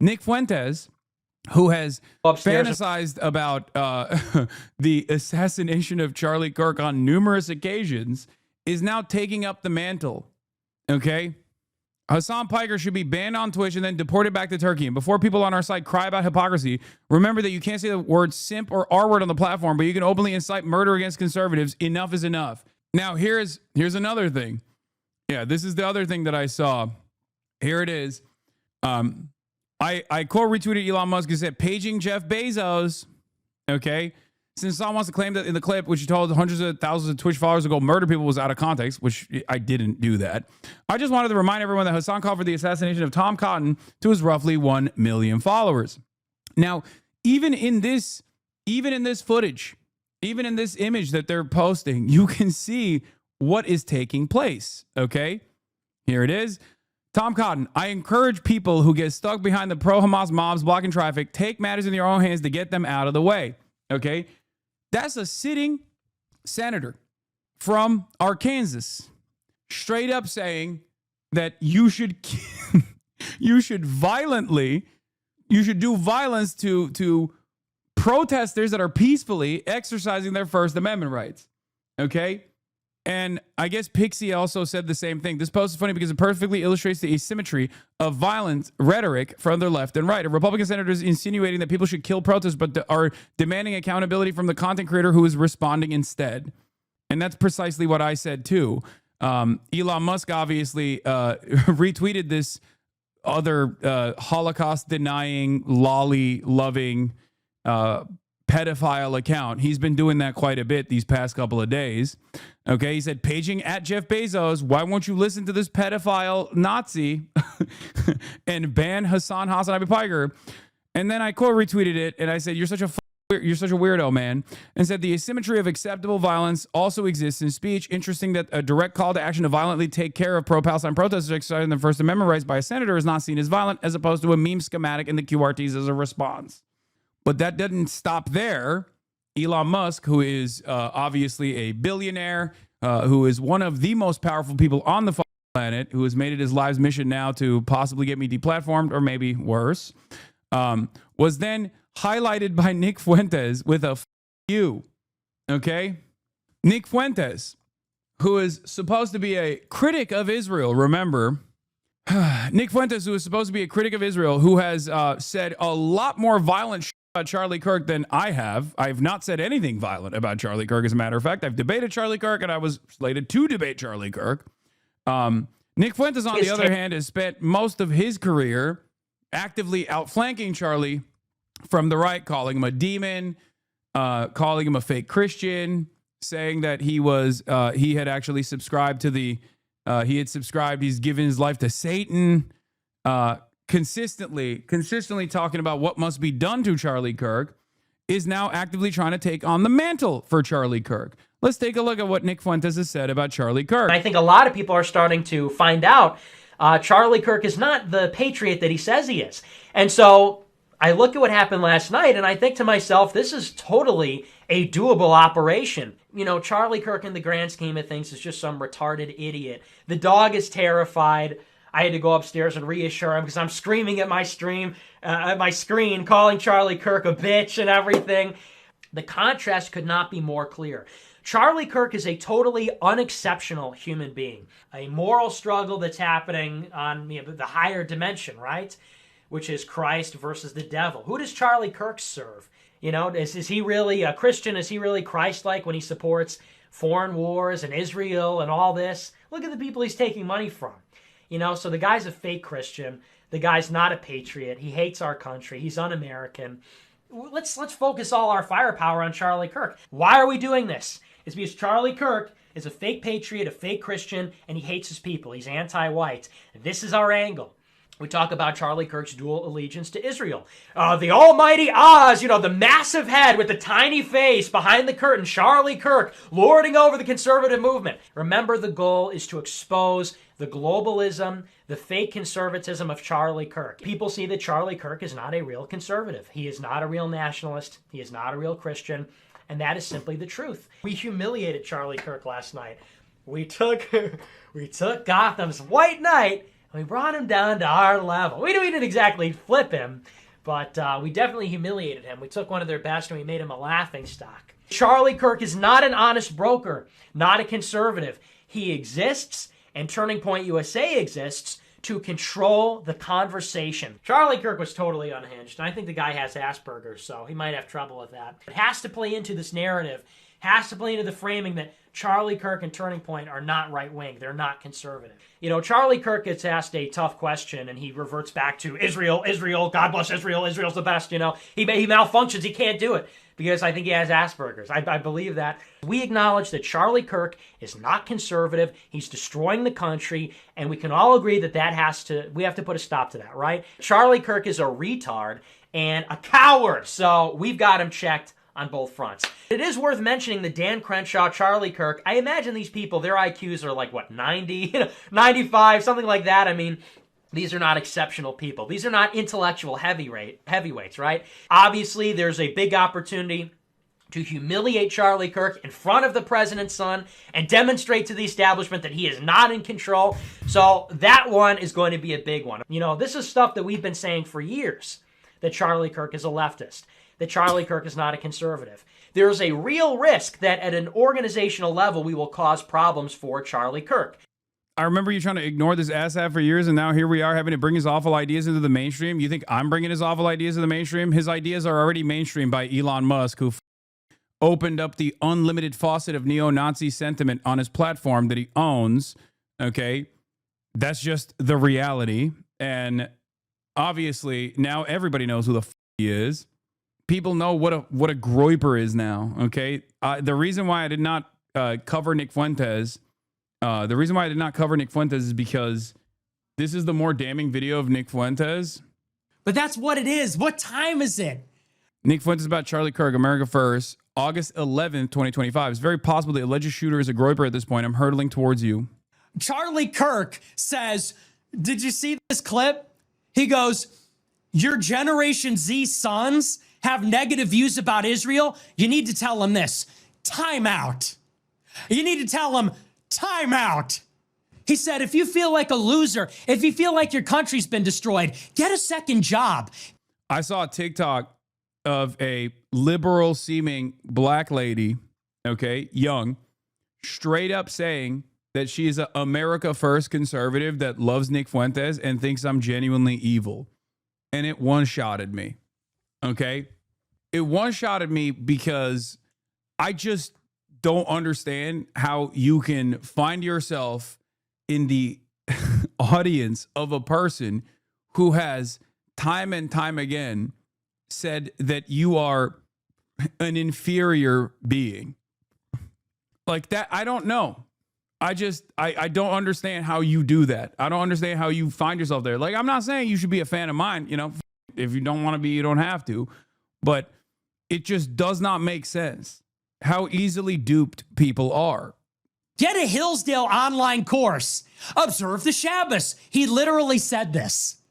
Nick Fuentes, who has Upstairs. fantasized about the assassination of Charlie Kirk on numerous occasions, is now taking up the mantle. Okay? Hasan Piker should be banned on Twitch and then deported back to Turkey. And before people on our site cry about hypocrisy, remember that you can't say the word simp or R word on the platform, but you can openly incite murder against conservatives. Enough is enough. Now, here's another thing. Yeah, this is the other thing that I saw. Here it is. I quote retweeted Elon Musk who said, paging Jeff Bezos. Okay. Since Hasan wants to claim that in the clip, which he told hundreds of thousands of Twitch followers to go murder people, was out of context, which I didn't do that. I just wanted to remind everyone that Hasan called for the assassination of Tom Cotton to his roughly 1 million followers. Now, even in this footage, even in this image that they're posting, you can see what is taking place. Okay. Here it is. Tom Cotton, I encourage people who get stuck behind the pro-Hamas mobs blocking traffic, take matters in your own hands to get them out of the way. Okay. That's a sitting senator from Arkansas straight up saying that you should do violence to protesters that are peacefully exercising their First Amendment rights. Okay. And I guess Pixie also said the same thing. This post is funny because it perfectly illustrates the asymmetry of violent rhetoric from the left and right. A Republican senator is insinuating that people should kill protests, but are demanding accountability from the content creator who is responding instead. And that's precisely what I said too. Elon Musk obviously retweeted this other Holocaust-denying, lolly-loving pedophile account. He's been doing that quite a bit these past couple of days. Okay, he said, paging at Jeff Bezos, why won't you listen to this pedophile Nazi and ban Hasan Piker? And then I quote retweeted it and I said, you're such a weirdo, man. And said the asymmetry of acceptable violence also exists in speech. Interesting that a direct call to action to violently take care of pro-Palestine protesters exercising their First Amendment rights by a senator is not seen as violent, as opposed to a meme schematic in the QRTs as a response. But that didn't stop there. Elon Musk, who is obviously a billionaire, who is one of the most powerful people on the planet, who has made it his life's mission now to possibly get me deplatformed or maybe worse, was then highlighted by Nick Fuentes with a you. Okay? Nick Fuentes, who is supposed to be a critic of Israel, remember, Nick Fuentes, who is supposed to be a critic of Israel, who has said a lot more violent shit about Charlie Kirk than I have. I've not said anything violent about Charlie Kirk, as a matter of fact. I've debated Charlie Kirk, and I was slated to debate Charlie Kirk. Nick Fuentes, on the other hand, has spent most of his career actively outflanking Charlie from the right, calling him a demon, calling him a fake Christian, saying that he had actually subscribed to he's given his life to Satan, consistently talking about what must be done to Charlie Kirk, is now actively trying to take on the mantle for Charlie Kirk. Let's take a look at what Nick Fuentes has said about Charlie Kirk. I think a lot of people are starting to find out Charlie Kirk is not the patriot that he says he is. And so I look at what happened last night and I think to myself, this is totally a doable operation. You know, Charlie Kirk in the grand scheme of things is just some retarded idiot. The dog is terrified. I had to go upstairs and reassure him because I'm screaming at my screen, calling Charlie Kirk a bitch and everything. The contrast could not be more clear. Charlie Kirk is a totally unexceptional human being. A moral struggle that's happening on the higher dimension, right? Which is Christ versus the devil. Who does Charlie Kirk serve? You know, is he really a Christian? Is he really Christ-like when he supports foreign wars and Israel and all this? Look at the people he's taking money from. You know, so the guy's a fake Christian. The guy's not a patriot. He hates our country. He's un-American. Let's focus all our firepower on Charlie Kirk. Why are we doing this? It's because Charlie Kirk is a fake patriot, a fake Christian, and he hates his people. He's anti-white. This is our angle. We talk about Charlie Kirk's dual allegiance to Israel. The almighty Oz, you know, the massive head with the tiny face behind the curtain, Charlie Kirk, lording over the conservative movement. Remember, the goal is to expose the globalism, the fake conservatism of Charlie Kirk. People see that Charlie Kirk is not a real conservative. He is not a real nationalist. He is not a real Christian. And that is simply the truth. We humiliated Charlie Kirk last night. We took Gotham's White Knight We brought him down to our level. We didn't exactly flip him, but we definitely humiliated him. We took one of their best and we made him a laughingstock. Charlie Kirk is not an honest broker, not a conservative. He exists, and Turning Point USA exists to control the conversation. Charlie Kirk was totally unhinged, and I think the guy has Asperger's, so he might have trouble with that. It has to play into this narrative, has to play into the framing that Charlie Kirk and Turning Point are not right-wing. They're not conservative. You know, Charlie Kirk gets asked a tough question, and he reverts back to Israel, God bless Israel, Israel's the best, you know. He malfunctions, he can't do it, because I think he has Asperger's. I believe that. We acknowledge that Charlie Kirk is not conservative. He's destroying the country, and we can all agree that we have to put a stop to that, right? Charlie Kirk is a retard and a coward, so we've got him checked on both fronts. It is worth mentioning that Dan Crenshaw, Charlie Kirk, I imagine these people, their IQs are like, what, 90, 95, something like that. I mean, these are not exceptional people. These are not intellectual heavyweights, right? Obviously, there's a big opportunity to humiliate Charlie Kirk in front of the president's son and demonstrate to the establishment that he is not in control. So that one is going to be a big one. You know, this is stuff that we've been saying for years, that Charlie Kirk is a leftist, that Charlie Kirk is not a conservative. There's a real risk that at an organizational level, we will cause problems for Charlie Kirk. I remember you trying to ignore this asshat for years, and now here we are having to bring his awful ideas into the mainstream. You think I'm bringing his awful ideas to the mainstream? His ideas are already mainstream by Elon Musk, who opened up the unlimited faucet of neo-Nazi sentiment on his platform that he owns. Okay, that's just the reality. And obviously, now everybody knows who the he is. People know what a groiper is now. Okay, the reason why I did not cover Nick Fuentes. The reason why I did not cover Nick Fuentes is because this is the more damning video of Nick Fuentes. But that's what it is. What time is it? Nick Fuentes about Charlie Kirk, America First, August 11th, 2025. It's very possible the alleged shooter is a groiper at this point. I'm hurtling towards you. Charlie Kirk says, did you see this clip? He goes, your Generation Z sons have negative views about Israel. You need to tell them this. Time out. You need to tell them time out. He said, if you feel like a loser, if you feel like your country's been destroyed, get a second job. I saw a TikTok of a liberal seeming black lady, okay, young, straight up saying that she's an America First conservative that loves Nick Fuentes and thinks I'm genuinely evil. And it one-shotted me, okay? It one-shotted me because I just don't understand how you can find yourself in the audience of a person who has time and time again said that you are an inferior being. Like that, I don't know. I don't understand how you do that. I don't understand how you find yourself there. Like, I'm not saying you should be a fan of mine, you know, if you don't want to be, you don't have to, but it just does not make sense how easily duped people are. Get a Hillsdale online course. Observe the Shabbos. He literally said this.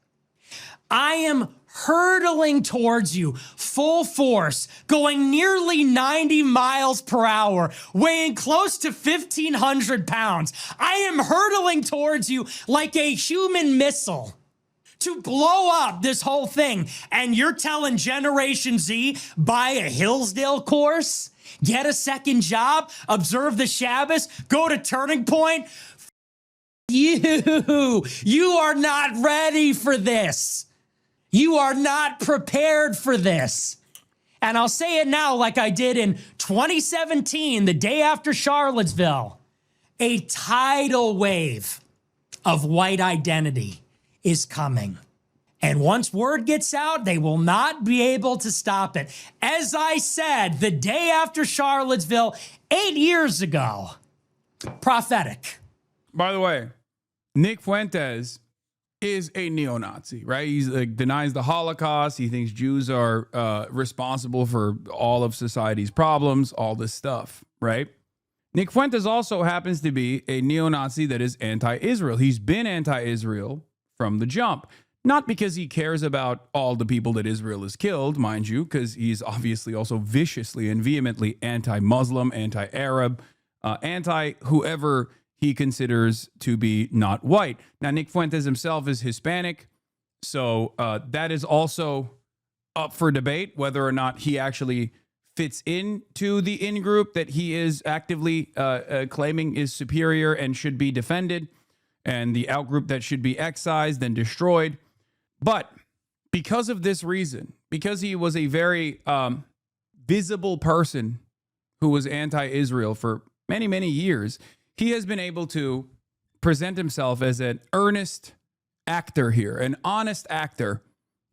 I am hurtling towards you, full force, going nearly 90 miles per hour, weighing close to 1,500 pounds. I am hurtling towards you like a human missile to blow up this whole thing. And you're telling Generation Z, buy a Hillsdale course? Get a second job, observe the Shabbos, go to Turning Point. You are not ready for this. You are not prepared for this. And I'll say it now like I did in 2017, the day after Charlottesville. A tidal wave of white identity is coming. And once word gets out, they will not be able to stop it. As I said, the day after Charlottesville, 8 years ago, prophetic. By the way, Nick Fuentes is a neo-Nazi, right? He denies the Holocaust. He thinks Jews are responsible for all of society's problems, all this stuff, right? Nick Fuentes also happens to be a neo-Nazi that is anti-Israel. He's been anti-Israel from the jump. Not because he cares about all the people that Israel has killed, mind you, because he's obviously also viciously and vehemently anti-Muslim, anti-Arab, anti-whoever he considers to be not white. Now, Nick Fuentes himself is Hispanic, so that is also up for debate whether or not he actually fits into the in-group that he is actively claiming is superior and should be defended, and the out-group that should be excised and destroyed. But because of this reason, because he was a very visible person who was anti-Israel for many, many years, he has been able to present himself as an earnest actor here, an honest actor,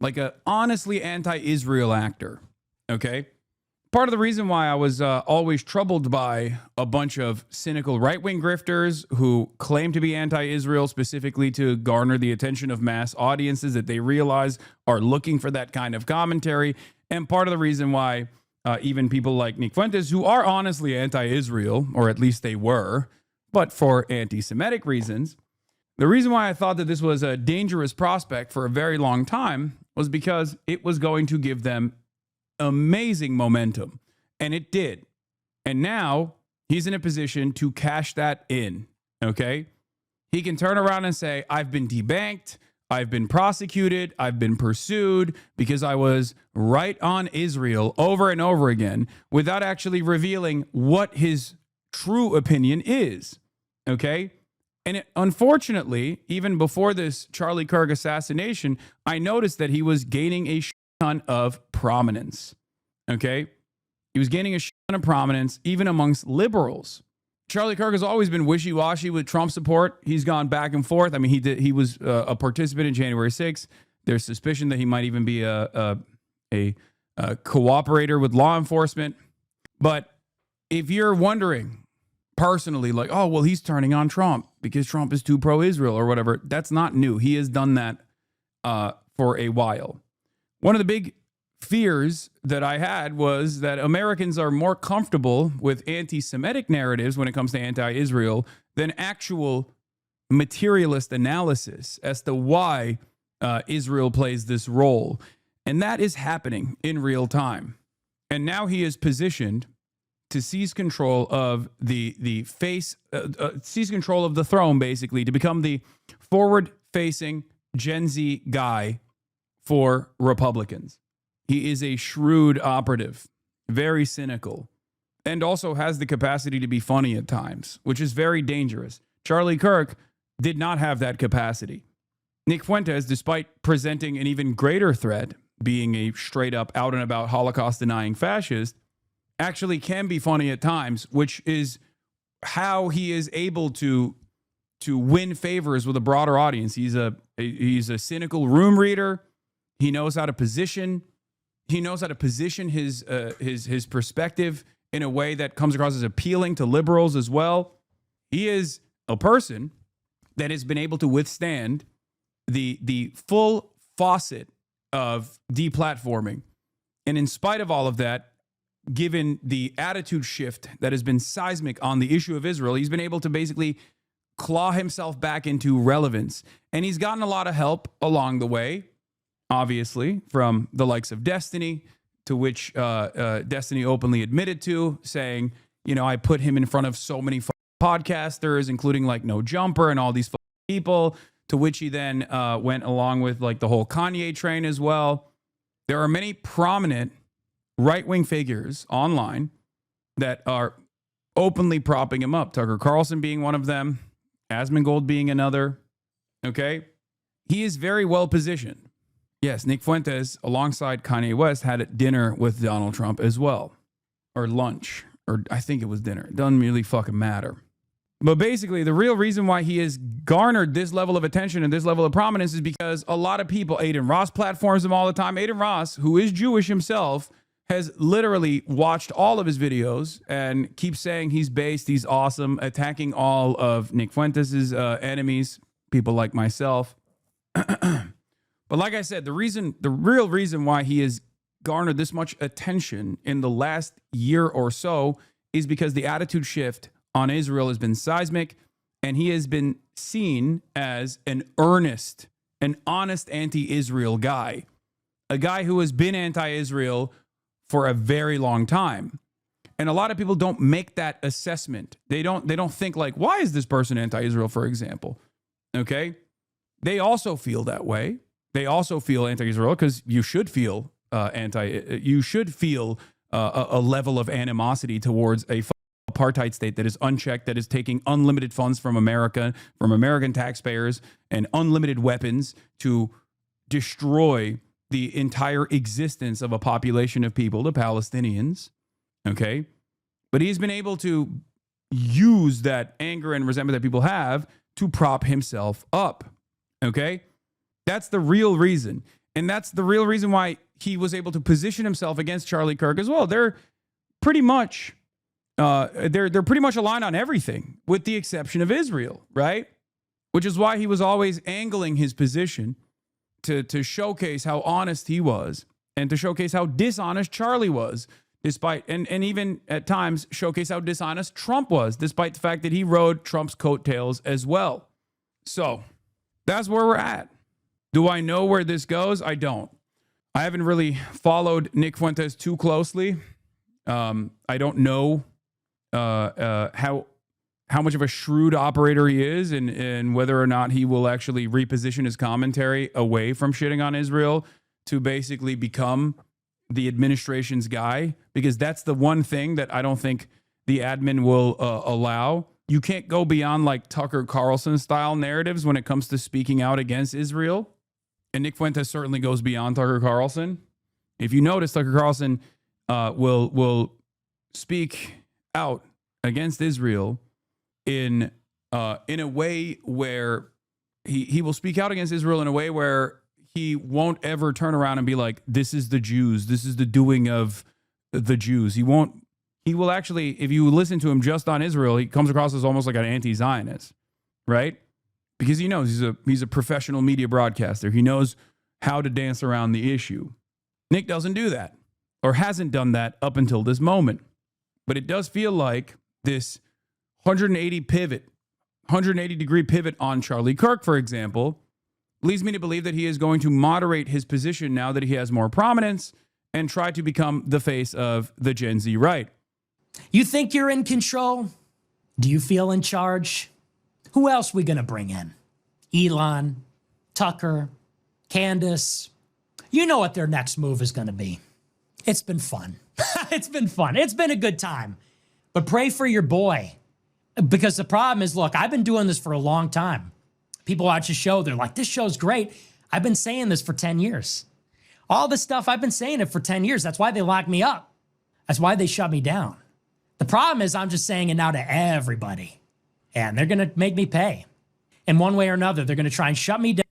like a honestly anti-Israel actor, okay? Part of the reason why I was always troubled by a bunch of cynical right-wing grifters who claim to be anti-Israel specifically to garner the attention of mass audiences that they realize are looking for that kind of commentary, and part of the reason why even people like Nick Fuentes, who are honestly anti-Israel, or at least they were, but for anti-Semitic reasons, the reason why I thought that this was a dangerous prospect for a very long time was because it was going to give them amazing momentum, and it did. And now he's in a position to cash that in, okay? He can turn around and say, I've been debanked, I've been prosecuted, I've been pursued because I was right on Israel over and over again without actually revealing what his true opinion is, okay? And unfortunately, even before this Charlie Kirk assassination, I noticed that he was gaining a ton of prominence, okay? He was gaining a ton of prominence even amongst liberals. Charlie Kirk has always been wishy-washy with Trump support. He's gone back and forth. I mean, he was a participant in January 6th. There's suspicion that he might even be a cooperator with law enforcement. But if you're wondering personally, like, oh, well, he's turning on Trump because Trump is too pro-Israel or whatever, that's not new. He has done that for a while. One of the big fears that I had was that Americans are more comfortable with anti-Semitic narratives when it comes to anti-Israel than actual materialist analysis as to why Israel plays this role. And that is happening in real time. And now he is positioned to seize control of seize control of the throne, basically, to become the forward-facing Gen Z guy for Republicans. He is a shrewd operative, very cynical, and also has the capacity to be funny at times, which is very dangerous. Charlie Kirk did not have that capacity. Nick Fuentes, despite presenting an even greater threat, being a straight-up, out-and-about Holocaust-denying fascist, actually can be funny at times, which is how he is able to win favors with a broader audience. He's a cynical room reader. He knows how to position. He knows how to position his perspective in a way that comes across as appealing to liberals as well. He is a person that has been able to withstand the full faucet of deplatforming. And in spite of all of that, given the attitude shift that has been seismic on the issue of Israel, he's been able to basically claw himself back into relevance. And he's gotten a lot of help along the way, obviously, from the likes of Destiny, to which Destiny openly admitted to, saying, you know, I put him in front of so many podcasters, including like No Jumper and all these people, to which he then went along with like the whole Kanye train as well. There are many prominent right-wing figures online that are openly propping him up. Tucker Carlson being one of them, Asmongold being another. Okay? He is very well positioned. Yes, Nick Fuentes, alongside Kanye West, had dinner with Donald Trump as well. Or lunch. Or I think it was dinner. It doesn't really fucking matter. But basically, the real reason why he has garnered this level of attention and this level of prominence is because a lot of people, Aiden Ross platforms him all the time. Aiden Ross, who is Jewish himself, has literally watched all of his videos and keeps saying he's based, he's awesome, attacking all of Nick Fuentes' enemies, people like myself. But like I said, the real reason why he has garnered this much attention in the last year or so is because the attitude shift on Israel has been seismic, and he has been seen as an earnest, an honest anti-Israel guy, a guy who has been anti-Israel for a very long time. And a lot of people don't make that assessment. They don't think like, why is this person anti-Israel, for example? Okay? They also feel that way. They also feel anti-Israel because you should feel you should feel a level of animosity towards a apartheid state that is unchecked, that is taking unlimited funds from America, from American taxpayers, and unlimited weapons to destroy the entire existence of a population of people, the Palestinians. Okay? But he's been able to use that anger and resentment that people have to prop himself up. Okay? That's the real reason. And that's the real reason why he was able to position himself against Charlie Kirk as well. They're pretty much they're pretty much aligned on everything, with the exception of Israel, right? Which is why he was always angling his position to showcase how honest he was and to showcase how dishonest Charlie was, despite and even at times showcase how dishonest Trump was, despite the fact that he rode Trump's coattails as well. So that's where we're at. Do I know where this goes? I don't. I haven't really followed Nick Fuentes too closely. I don't know how much of a shrewd operator he is, and whether or not he will actually reposition his commentary away from shitting on Israel to basically become the administration's guy, because that's the one thing that I don't think the admin will allow. You can't go beyond like Tucker Carlson style narratives when it comes to speaking out against Israel. And Nick Fuentes certainly goes beyond Tucker Carlson. If you notice, Tucker Carlson will speak out against Israel in a way where he will speak out against Israel in a way where he won't ever turn around and be like, this is the Jews, this is the doing of the Jews. He will actually, if you listen to him just on Israel, he comes across as almost like an anti-Zionist, right? Because he knows he's a professional media broadcaster. He knows how to dance around the issue. Nick doesn't do that, or hasn't done that up until this moment. But it does feel like this 180 degree pivot on Charlie Kirk, for example, leads me to believe that he is going to moderate his position now that he has more prominence and try to become the face of the Gen Z right. You think you're in control? Do you feel in charge? Who else we going to bring in? Elon, Tucker, Candace. You know what their next move is going to be. It's been fun. It's been fun. It's been a good time. But pray for your boy. Because the problem is, look, I've been doing this for a long time. People watch the show, they're like, this show's great. I've been saying this for 10 years. All this stuff, I've been saying it for 10 years. That's why they locked me up. That's why they shut me down. The problem is I'm just saying it now to everybody. And they're going to make me pay. In one way or another, they're going to try and shut me down.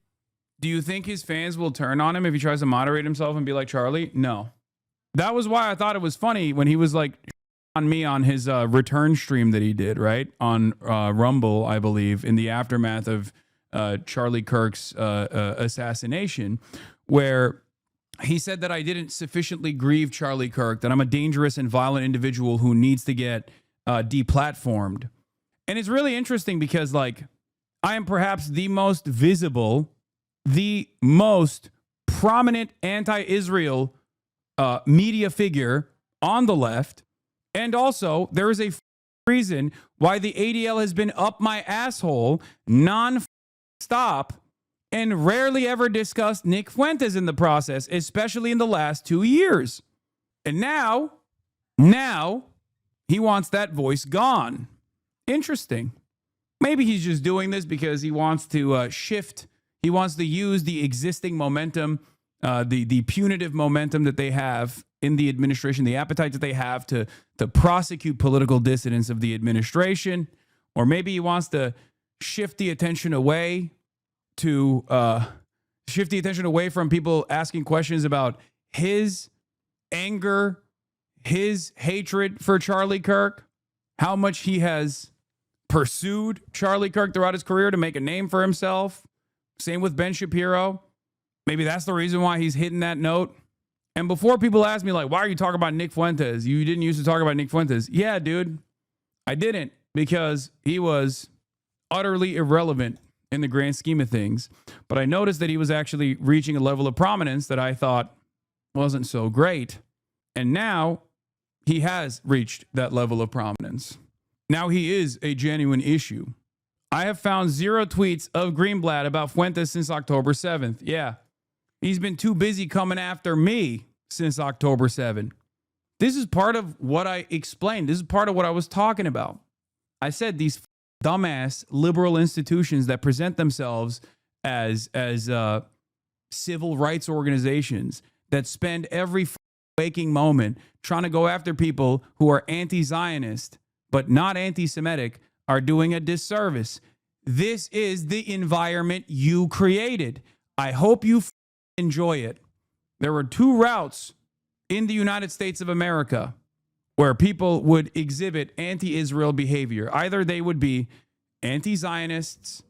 Do you think his fans will turn on him if he tries to moderate himself and be like Charlie? No. That was why I thought it was funny when he was like on me on his return stream that he did, right? On Rumble, I believe, in the aftermath of Charlie Kirk's assassination, where he said that I didn't sufficiently grieve Charlie Kirk, that I'm a dangerous and violent individual who needs to get deplatformed. And it's really interesting because, like, I am perhaps the most visible, the most prominent anti-Israel media figure on the left. And also, there is a reason why the ADL has been up my asshole non-stop and rarely ever discussed Nick Fuentes in the process, especially in the last 2 years. And now he wants that voice gone. Interesting. Maybe he's just doing this because he wants to shift. He wants to use the existing momentum, the punitive momentum that they have in the administration, the appetite that they have to prosecute political dissidents of the administration. Or maybe he wants to shift the attention away from people asking questions about his anger, his hatred for Charlie Kirk, how much he has pursued Charlie Kirk throughout his career to make a name for himself. Same with Ben Shapiro. Maybe that's the reason why he's hitting that note. And before people ask me, like, why are you talking about Nick Fuentes? You didn't used to talk about Nick Fuentes. Yeah, dude, I didn't, because he was utterly irrelevant in the grand scheme of things. But I noticed that he was actually reaching a level of prominence that I thought wasn't so great. And now He has reached that level of prominence. Now he is a genuine issue. I have found 0 tweets of Greenblatt about Fuentes since October 7th. Yeah, he's been too busy coming after me since October 7th. This is part of what I explained. This is part of what I was talking about. I said these dumbass liberal institutions that present themselves as civil rights organizations that spend every waking moment trying to go after people who are anti-Zionist but not anti-Semitic are doing a disservice. This is the environment you created. I hope you enjoy it. There were 2 routes in the United States of America where people would exhibit anti-Israel behavior. Either they would be anti-Zionists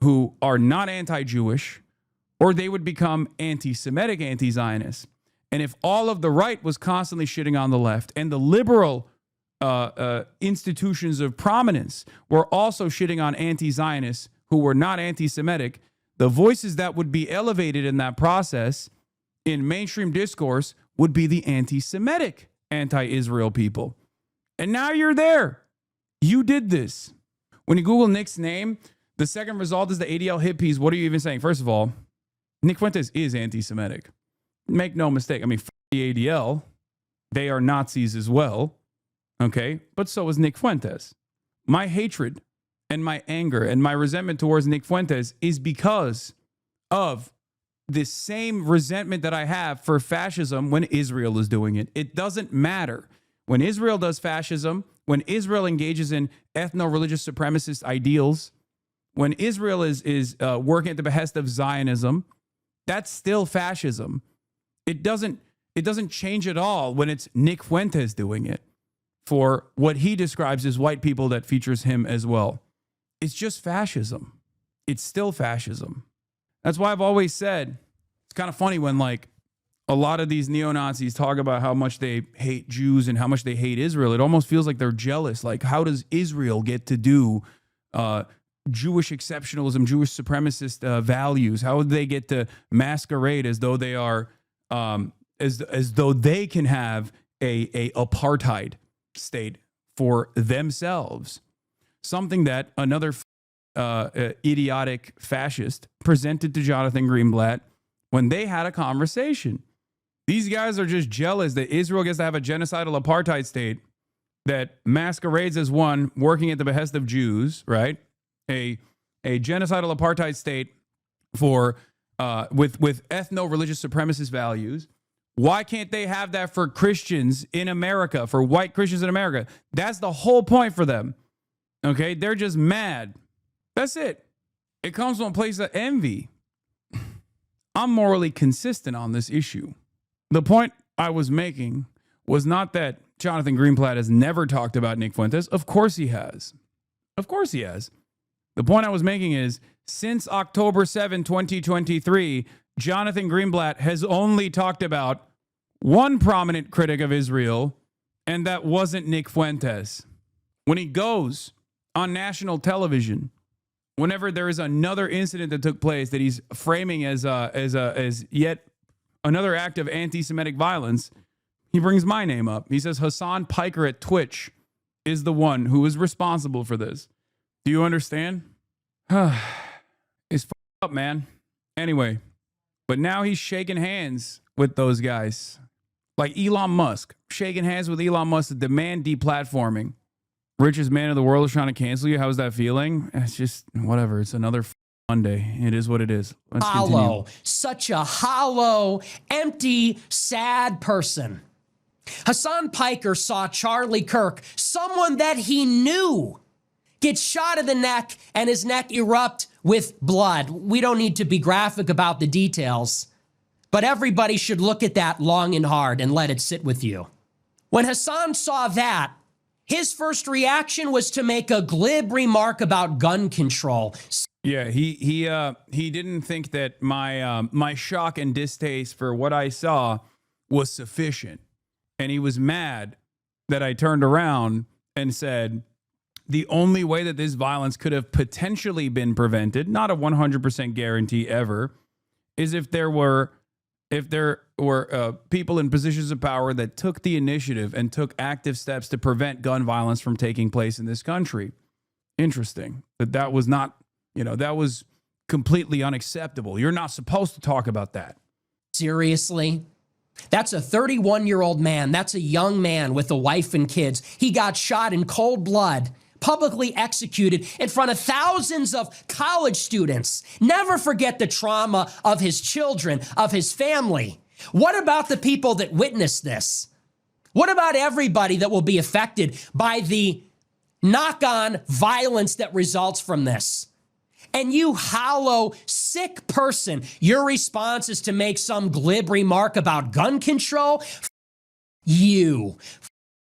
who are not anti-Jewish, or they would become anti-Semitic anti-Zionists. And if all of the right was constantly shitting on the left and the liberal institutions of prominence were also shitting on anti-Zionists who were not anti-Semitic, the voices that would be elevated in that process in mainstream discourse would be the anti-Semitic, anti-Israel people. And now you're there. You did this. When you Google Nick's name, the second result is the ADL hit piece. What are you even saying? First of all, Nick Fuentes is anti-Semitic. Make no mistake. I mean, the ADL, they are Nazis as well. Okay, but so is Nick Fuentes. My hatred and my anger and my resentment towards Nick Fuentes is because of this same resentment that I have for fascism when Israel is doing it. It doesn't matter. When Israel does fascism, when Israel engages in ethno-religious supremacist ideals, when Israel is working at the behest of Zionism, that's still fascism. It doesn't change at all when it's Nick Fuentes doing it for what he describes as white people that features him as well. It's just fascism. It's still fascism. That's why I've always said, it's kind of funny when like a lot of these neo-Nazis talk about how much they hate Jews and how much they hate Israel. It almost feels like they're jealous. Like, how does Israel get to do Jewish exceptionalism, Jewish supremacist values? How would they get to masquerade as though they are, as though they can have a apartheid state for themselves? Something that another idiotic fascist presented to Jonathan Greenblatt when they had a conversation. These guys are just jealous that Israel gets to have a genocidal apartheid state that masquerades as one working at the behest of Jews, right? A genocidal apartheid state for with ethno-religious supremacist values. Why can't they have that for Christians in America, for white Christians in America? That's the whole point for them. Okay, they're just mad. That's it. It comes from a place of envy. I'm morally consistent on this issue. The point I was making was not that Jonathan Greenblatt has never talked about Nick Fuentes. Of course he has. Of course he has. The point I was making is, since October 7, 2023, Jonathan Greenblatt has only talked about one prominent critic of Israel, and that wasn't Nick Fuentes. When he goes on national television, whenever there is another incident that took place that he's framing as yet another act of anti-Semitic violence, he brings my name up. He says Hasan Piker at Twitch is the one who is responsible for this. Do you understand? It's up, man. Anyway, but now he's shaking hands with those guys. Like Elon Musk, shaking hands with Elon Musk to demand deplatforming. Richest man in the world is trying to cancel you. How's that feeling? It's just whatever. It's another Monday. It is what it is. Let's hollow. continue. Such a hollow, empty, sad person. Hasan Piker saw Charlie Kirk, someone that he knew, get shot in the neck and his neck erupt with blood. We don't need to be graphic about the details, but everybody should look at that long and hard and let it sit with you. When Hasan saw that, his first reaction was to make a glib remark about gun control. Yeah, he didn't think that my shock and distaste for what I saw was sufficient. And he was mad that I turned around and said, the only way that this violence could have potentially been prevented, not a 100% guarantee ever, is if there were if there were people in positions of power that took the initiative and took active steps to prevent gun violence from taking place in this country. Interesting that was not, that was completely unacceptable. You're not supposed to talk about that. Seriously? That's a 31-year-old man. That's a young man with a wife and kids. He got shot in cold blood, publicly executed in front of thousands of college students. Never forget the trauma of his children, of his family. What about the people that witnessed this? What about everybody that will be affected by the knock-on violence that results from this? And you hollow, sick person, your response is to make some glib remark about gun control? You.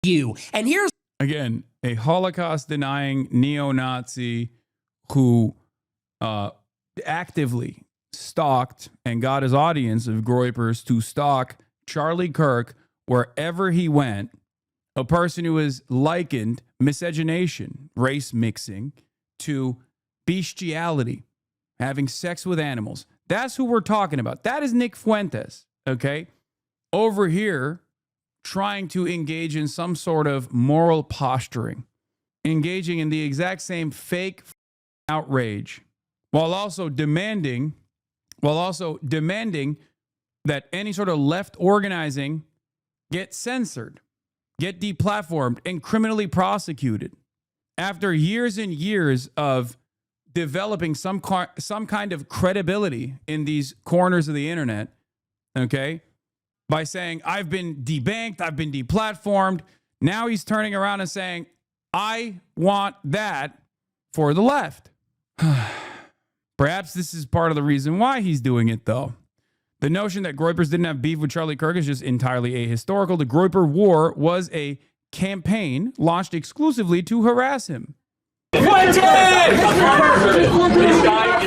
And here's... Again, a Holocaust-denying neo-Nazi who actively stalked and got his audience of groypers to stalk Charlie Kirk wherever he went, a person who is likened miscegenation, race mixing, to bestiality, having sex with animals. That's who we're talking about. That is Nick Fuentes, okay? Over here, trying to engage in some sort of moral posturing, engaging in the exact same fake outrage, while also demanding that any sort of left organizing get censored, get deplatformed, and criminally prosecuted. After years and years of developing some kind of credibility in these corners of the internet, okay, by saying, I've been debanked, I've been deplatformed. Now he's turning around and saying, I want that for the left. Perhaps this is part of the reason why he's doing it, though. The notion that groypers didn't have beef with Charlie Kirk is just entirely ahistorical. The Groyper War was a campaign launched exclusively to harass him. Fuentes! This guy is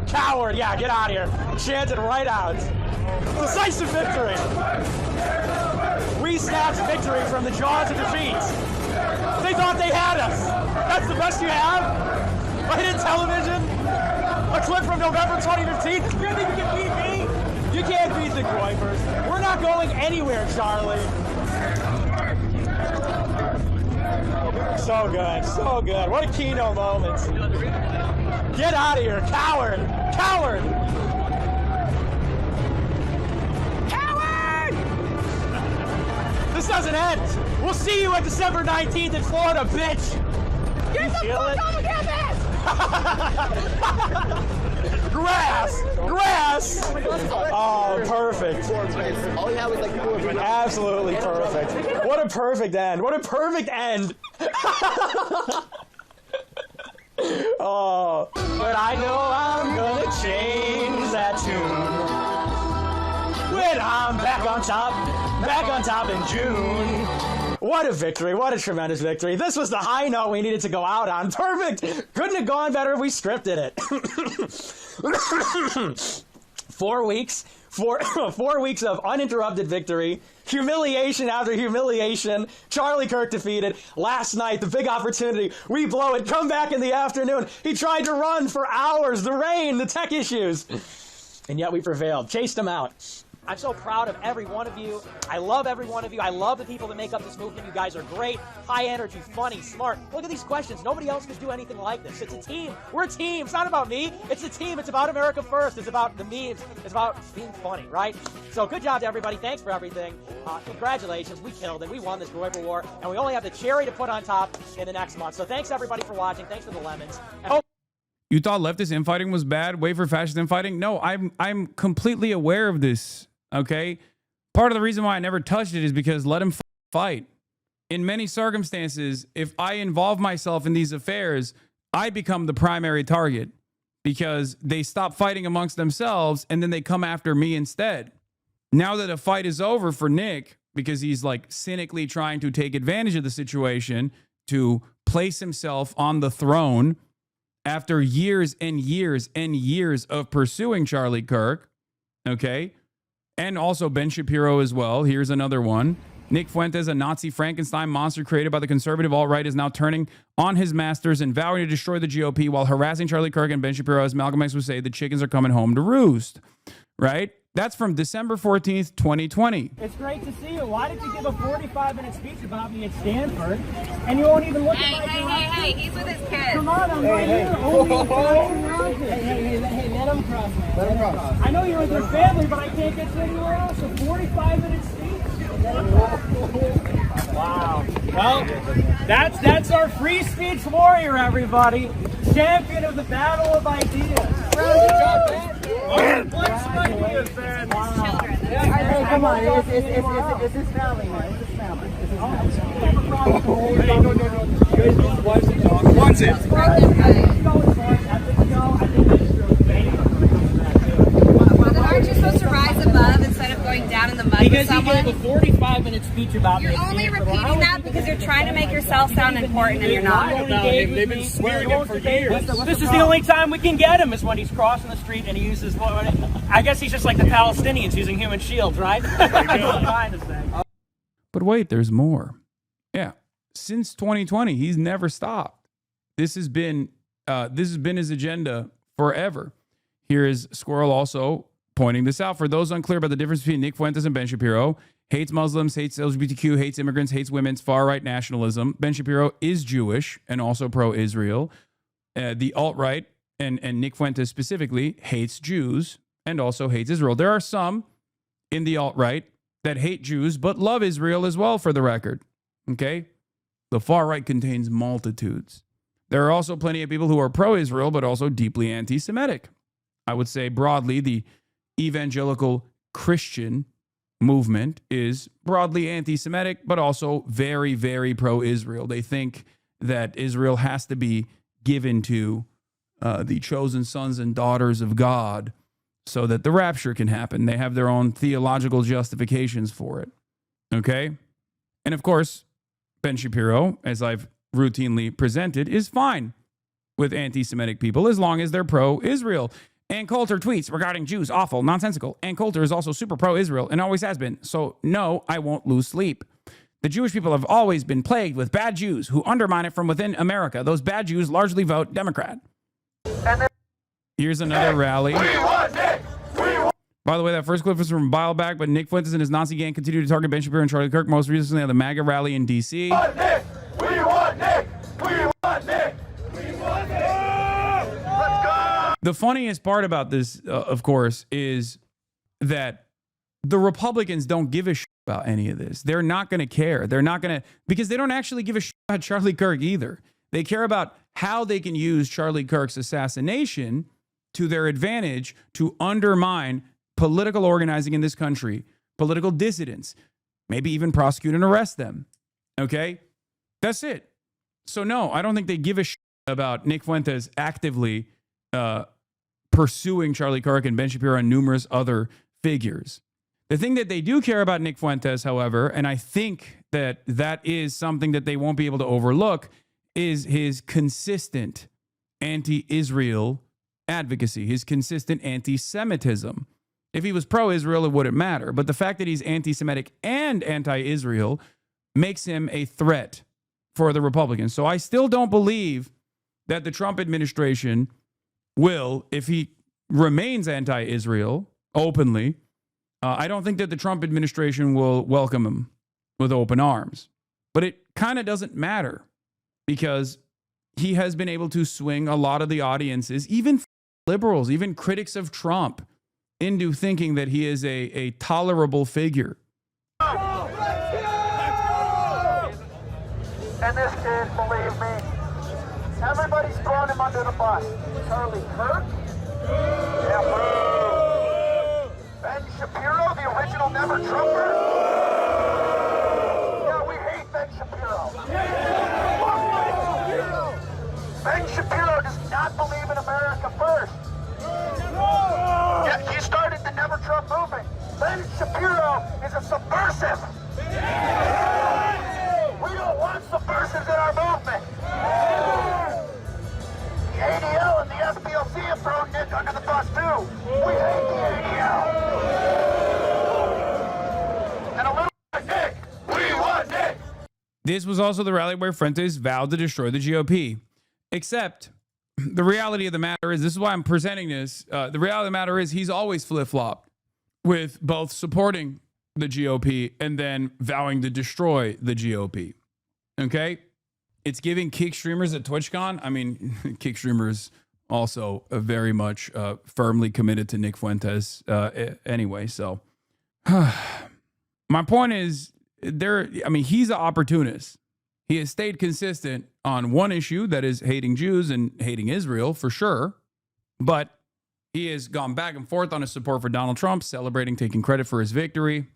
Coward, yeah, get out of here. Chanted right out. Decisive victory. We snatched victory from the jaws of defeat. They thought they had us. That's the best you have? Right in television? A clip from November 2015? You think you can beat me? You can't beat the Groypers. We're not going anywhere, Charlie. So good, so good. What a keynote moment. Get out of here, coward! Coward! Coward! This doesn't end. We'll see you on December 19th in Florida, bitch! Get the fuck on with this! Grass! Grass! Oh, perfect. All you have is like Absolutely perfect. What a perfect end. What a perfect end. Oh, but I know I'm gonna change that tune when I'm back on top in June. What a victory. What a tremendous victory. This was the high note we needed to go out on. Perfect. Couldn't have gone better if we scripted it. 4 weeks. 4 weeks of uninterrupted victory, humiliation after humiliation, Charlie Kirk defeated. Last night, the big opportunity, we blow it, come back in the afternoon. He tried to run for hours, the rain, the tech issues, and yet we prevailed, chased him out. I'm so proud of every one of you. I love every one of you. I love the people that make up this movement. You guys are great, high energy, funny, smart. Look at these questions. Nobody else could do anything like this. It's a team. We're a team. It's not about me. It's a team. It's about America first. It's about the memes. It's about being funny, right? So good job to everybody. Thanks for everything. Congratulations. We killed it. We won this Groyper War, and we only have the cherry to put on top in the next month. So thanks everybody for watching. Thanks for the lemons. And You thought leftist infighting was bad? Wait for fascist infighting? No, I'm completely aware of this. Okay, part of the reason why I never touched it is because let him fight. In many circumstances, if I involve myself in these affairs, I become the primary target because they stop fighting amongst themselves and then they come after me instead. Now that a fight is over for Nick, because he's like cynically trying to take advantage of the situation to place himself on the throne after years and years and years of pursuing Charlie Kirk, okay? And also Ben Shapiro as well. Here's another one. Nick Fuentes, a Nazi Frankenstein monster created by the conservative alt-right, is now turning on his masters and vowing to destroy the GOP while harassing Charlie Kirk and Ben Shapiro. As Malcolm X would say, the chickens are coming home to roost, right? That's from December 14th, 2020. It's great to see you. Why did you give a 45-minute speech about me at Stanford, and you won't even look at my Hey, he's with his kids. Come on, I'm right here. Hey, let him cross, man. Let him cross. I know you're with your family, but I can't get you anywhere else. A 45-minute speech? Wow. Well, that's our free speech warrior, everybody. Champion of the battle of ideas. What's my ideas, man? Hey, come on. It's his family, man. It's his family. It's his family. Hey, no. You guys don't watch it, dog. Watch it. Aren't you supposed to rise above instead of going down in the mud Because with someone? he gave a 45-minute speech about me. You're only repeating that because you're trying to make yourself sound important and you're not. They've been swearing him for years. This is the only time we can get him is when he's crossing the street and he uses, I guess he's just like the Palestinians using human shields, right? That's what I'm trying to say. But wait, there's more. Yeah. Since 2020, he's never stopped. This has been his agenda forever. Here is Squirrel also pointing this out. For those unclear about the difference between Nick Fuentes and Ben Shapiro, hates Muslims, hates LGBTQ, hates immigrants, hates women's far-right nationalism. Ben Shapiro is Jewish and also pro-Israel. The alt-right, and Nick Fuentes specifically, hates Jews and also hates Israel. There are some in the alt-right that hate Jews but love Israel as well, for the record. Okay? The far-right contains multitudes. There are also plenty of people who are pro-Israel but also deeply anti-Semitic. I would say broadly the evangelical Christian movement is broadly anti-Semitic, but also very, very pro-Israel. They think that Israel has to be given to the chosen sons and daughters of God so that the rapture can happen. They have their own theological justifications for it. Okay? And of course, Ben Shapiro, as I've routinely presented, is fine with anti-Semitic people as long as they're pro-Israel. Ann Coulter tweets regarding Jews, awful, nonsensical. Ann Coulter is also super pro-Israel and always has been. So no, I won't lose sleep. The Jewish people have always been plagued with bad Jews who undermine it from within America. Those bad Jews largely vote Democrat. Here's another rally. By the way, that first clip was from a while back, but Nick Fuentes and his Nazi gang continue to target Ben Shapiro and Charlie Kirk, most recently at the MAGA rally in D.C. We want Nick! We want Nick! We want Nick! The funniest part about this, of course, is that the Republicans don't give a shit about any of this. They're not going to care. They're not going to, because they don't actually give a shit about Charlie Kirk either. They care about how they can use Charlie Kirk's assassination to their advantage to undermine political organizing in this country, political dissidents, maybe even prosecute and arrest them. Okay? That's it. So no, I don't think they give a shit about Nick Fuentes actively pursuing Charlie Kirk and Ben Shapiro and numerous other figures. The thing that they do care about Nick Fuentes, however, and I think that that is something that they won't be able to overlook, is his consistent anti-Israel advocacy, his consistent anti-Semitism. If he was pro-Israel, it wouldn't matter. But the fact that he's anti-Semitic and anti-Israel makes him a threat for the Republicans. So I still don't believe that the Trump administration will, if he remains anti-Israel openly, I don't think that the Trump administration will welcome him with open arms. But it kind of doesn't matter because he has been able to swing a lot of the audiences, even liberals, even critics of Trump, into thinking that he is a tolerable figure. And this kid, believe me, everybody's throwing him under the bus. Charlie Kirk? Yeah, bro. Ben Shapiro, the original Never Trumper? Yeah, we hate Ben Shapiro. Ben Shapiro us believe in America first. Yeah, he started the Never Trump movement. Ben Shapiro is a subversive. We don't want subversives in our movement. The ADL and the SPLC have thrown Nick under the bus too. We hate the ADL. And a little Nick. We want Nick. This was also the rally where Fuentes vowed to destroy the GOP. Except the reality of the matter is, this is why I'm presenting this. The reality of the matter is he's always flip-flopped with both supporting the GOP and then vowing to destroy the GOP. Okay? It's giving kick streamers at TwitchCon. I mean, kick streamers also very much firmly committed to Nick Fuentes anyway. So my point is, he's an opportunist. He has stayed consistent on one issue, that is hating Jews and hating Israel for sure. But he has gone back and forth on his support for Donald Trump, celebrating, taking credit for his victory.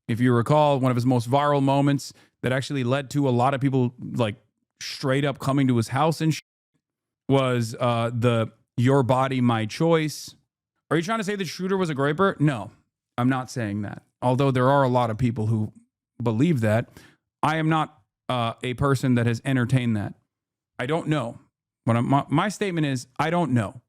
If you recall, one of his most viral moments that actually led to a lot of people like straight up coming to his house and was the "Your Body, My Choice." Are you trying to say the shooter was a graper? No, I'm not saying that. Although there are a lot of people who believe that. I am not a person that has entertained that. I don't know. My statement is, I don't know.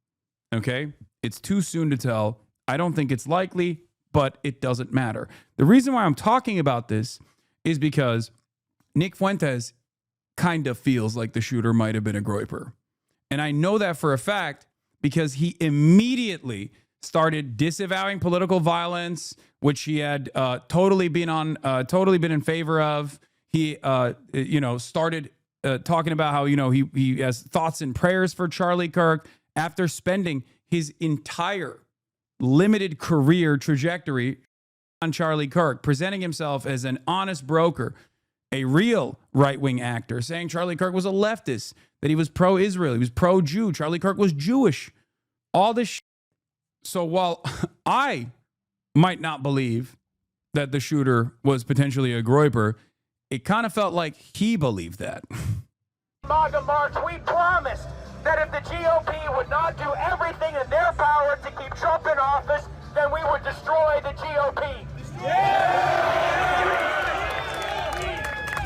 Okay? It's too soon to tell. I don't think it's likely, but it doesn't matter. The reason why I'm talking about this is because Nick Fuentes kind of feels like the shooter might have been a groyper. And I know that for a fact because he immediately started disavowing political violence, which he had totally been in favor of. He, started talking about how, he has thoughts and prayers for Charlie Kirk after spending his entire limited career trajectory on Charlie Kirk, presenting himself as an honest broker, a real right-wing actor, saying Charlie Kirk was a leftist, that he was pro-Israel, he was pro-Jew, Charlie Kirk was Jewish, all this shit. So while I might not believe that the shooter was potentially a groyper, it kind of felt like he believed that. MAGA March, we promised that if the GOP would not do everything in their power to keep Trump in office, then we would destroy the GOP.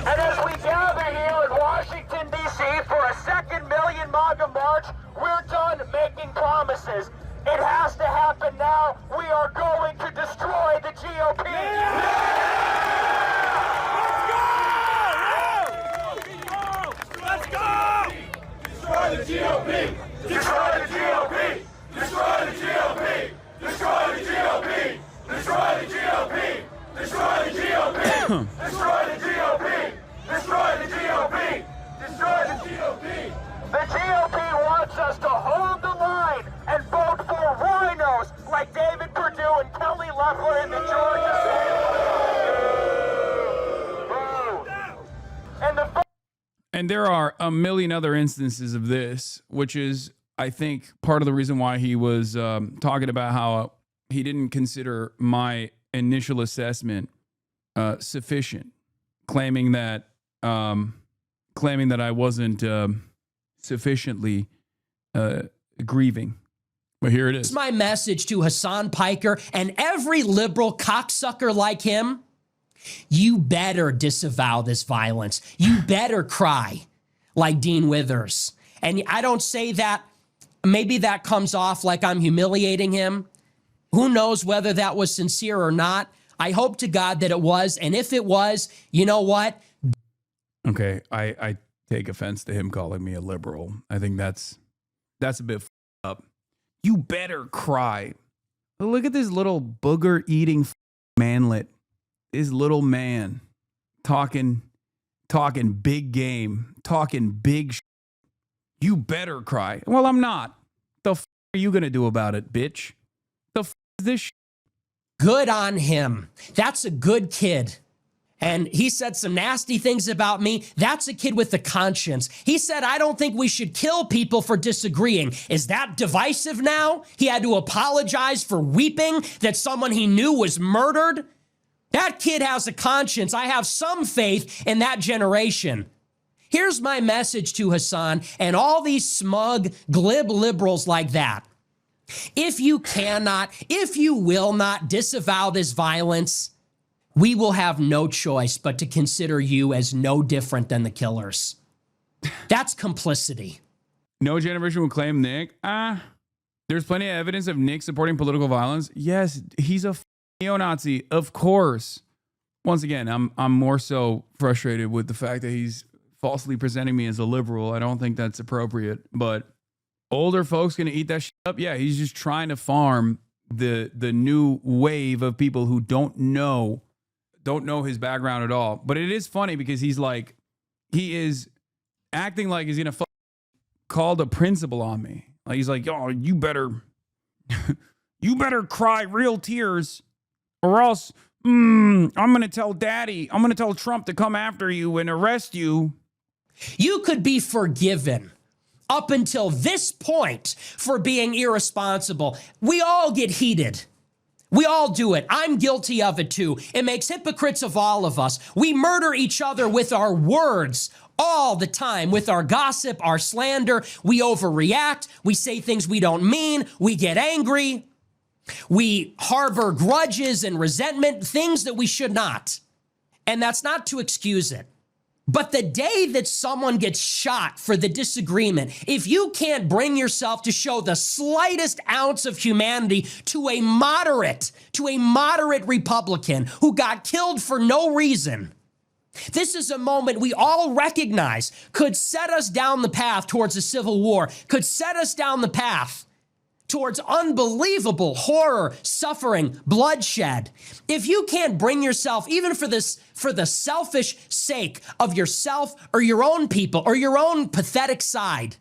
And as we gather here in Washington, D.C. for a second million MAGA March, we're done making promises. It has to happen now. We are going to destroy the GOP. Let's go! Destroy the GOP! Destroy the GOP! Destroy the GOP! Destroy the GOP! Destroy the GOP! Destroy the GOP! Destroy the GOP! Destroy the GOP! Destroy the GOP! The GOP wants us to hold the line and vote for rhinos like David Perdue and Kelly Loeffler in the Georgia Senate. And there are a million other instances of this, which is, I think, part of the reason why he was talking about how he didn't consider my initial assessment sufficient, claiming that I wasn't sufficiently grieving. But here it is. It's my message to Hasan Piker and every liberal cocksucker like him. You better disavow this violence. You better cry like Dean Withers. And I don't say that, maybe that comes off like I'm humiliating him. Who knows whether that was sincere or not? I hope to God that it was. And if it was, you know what? Okay, I take offense to him calling me a liberal. I think that's a bit up. You better cry. Look at this little booger eating manlet. This little man talking big game, talking big shit. You better cry. Well, I'm not. The f are you going to do about it, bitch? The f is this shit? Good on him. That's a good kid. And he said some nasty things about me. That's a kid with a conscience. He said, I don't think we should kill people for disagreeing. Is that divisive now? He had to apologize for weeping that someone he knew was murdered. That kid has a conscience. I have some faith in that generation. Here's my message to Hasan and all these smug, glib liberals like that. If you cannot, if you will not disavow this violence, we will have no choice but to consider you as no different than the killers. That's complicity. No generation will claim Nick. There's plenty of evidence of Nick supporting political violence. Yes, he's a neo-Nazi, of course. Once again, I'm more so frustrated with the fact that he's falsely presenting me as a liberal. I don't think that's appropriate. But older folks gonna eat that shit up. Yeah, he's just trying to farm the new wave of people who don't know his background at all. But it is funny because he is acting like he's gonna call the principal on me. Like he's like, oh, you better cry real tears, or else I'm gonna tell Daddy. I'm gonna tell Trump to come after you and arrest you. You could be forgiven up until this point for being irresponsible. We all get heated. We all do it. I'm guilty of it too. It makes hypocrites of all of us. We murder each other with our words all the time, with our gossip, our slander. We overreact. We say things we don't mean. We get angry. We harbor grudges and resentment, things that we should not. And that's not to excuse it. But the day that someone gets shot for the disagreement, if you can't bring yourself to show the slightest ounce of humanity to a moderate Republican who got killed for no reason, this is a moment we all recognize could set us down the path towards a civil war, could set us down the path towards unbelievable horror, suffering, bloodshed. If you can't bring yourself, even for the selfish sake of yourself or your own people or your own pathetic side,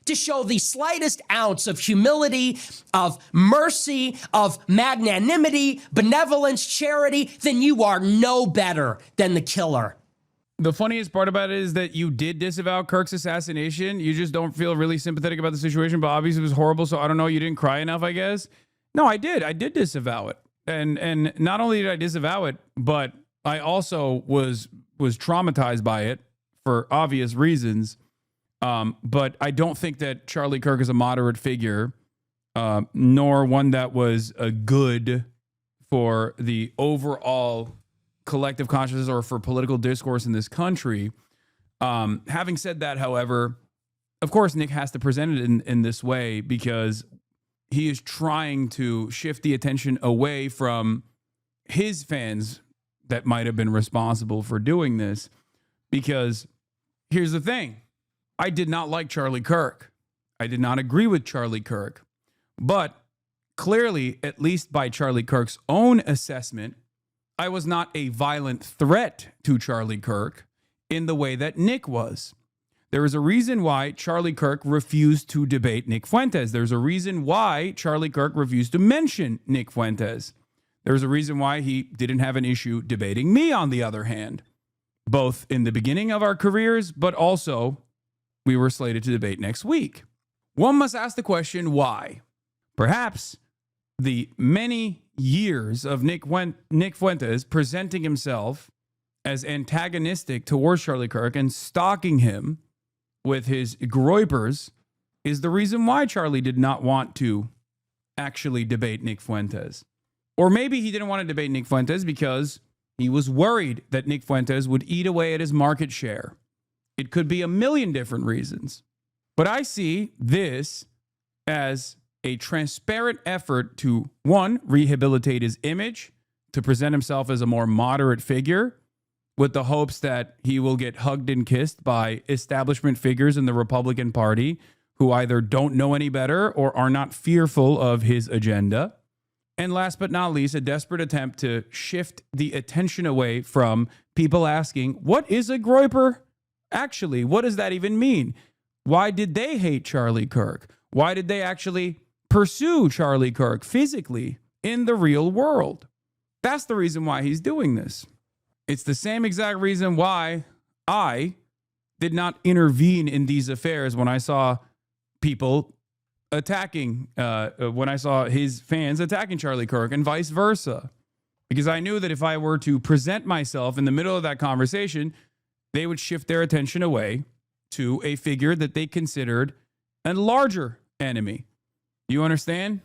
to show the slightest ounce of humility, of mercy, of magnanimity, benevolence, charity, then you are no better than the killer. The funniest part about it is that you did disavow Kirk's assassination. You just don't feel really sympathetic about the situation, but obviously it was horrible. So I don't know. You didn't cry enough, I guess. No, I did. I did disavow it. And not only did I disavow it, but I also was traumatized by it for obvious reasons. But I don't think that Charlie Kirk is a moderate figure, nor one that was good for the overall collective consciousness or for political discourse in this country. Having said that, however, of course, Nick has to present it in this way because he is trying to shift the attention away from his fans that might have been responsible for doing this. Because here's the thing. I did not like Charlie Kirk. I did not agree with Charlie Kirk. But clearly, at least by Charlie Kirk's own assessment, I was not a violent threat to Charlie Kirk in the way that Nick was. There is a reason why Charlie Kirk refused to debate Nick Fuentes. There's a reason why Charlie Kirk refused to mention Nick Fuentes. There's a reason why he didn't have an issue debating me, on the other hand, both in the beginning of our careers, but also we were slated to debate next week. One must ask the question, why? Perhaps the many years of Nick Fuentes presenting himself as antagonistic towards Charlie Kirk and stalking him with his groypers is the reason why Charlie did not want to actually debate Nick Fuentes. Or maybe he didn't want to debate Nick Fuentes because he was worried that Nick Fuentes would eat away at his market share. It could be a million different reasons. But I see this as a transparent effort to, one, rehabilitate his image, to present himself as a more moderate figure, with the hopes that he will get hugged and kissed by establishment figures in the Republican Party who either don't know any better or are not fearful of his agenda. And last but not least, a desperate attempt to shift the attention away from people asking, what is a groyper? Actually, what does that even mean? Why did they hate Charlie Kirk? Why did they actually pursue Charlie Kirk physically in the real world? That's the reason why he's doing this. It's the same exact reason why I did not intervene in these affairs when I saw people attacking, when I saw his fans attacking Charlie Kirk and vice versa. Because I knew that if I were to present myself in the middle of that conversation they would shift their attention away to a figure that they considered a larger enemy. You understand?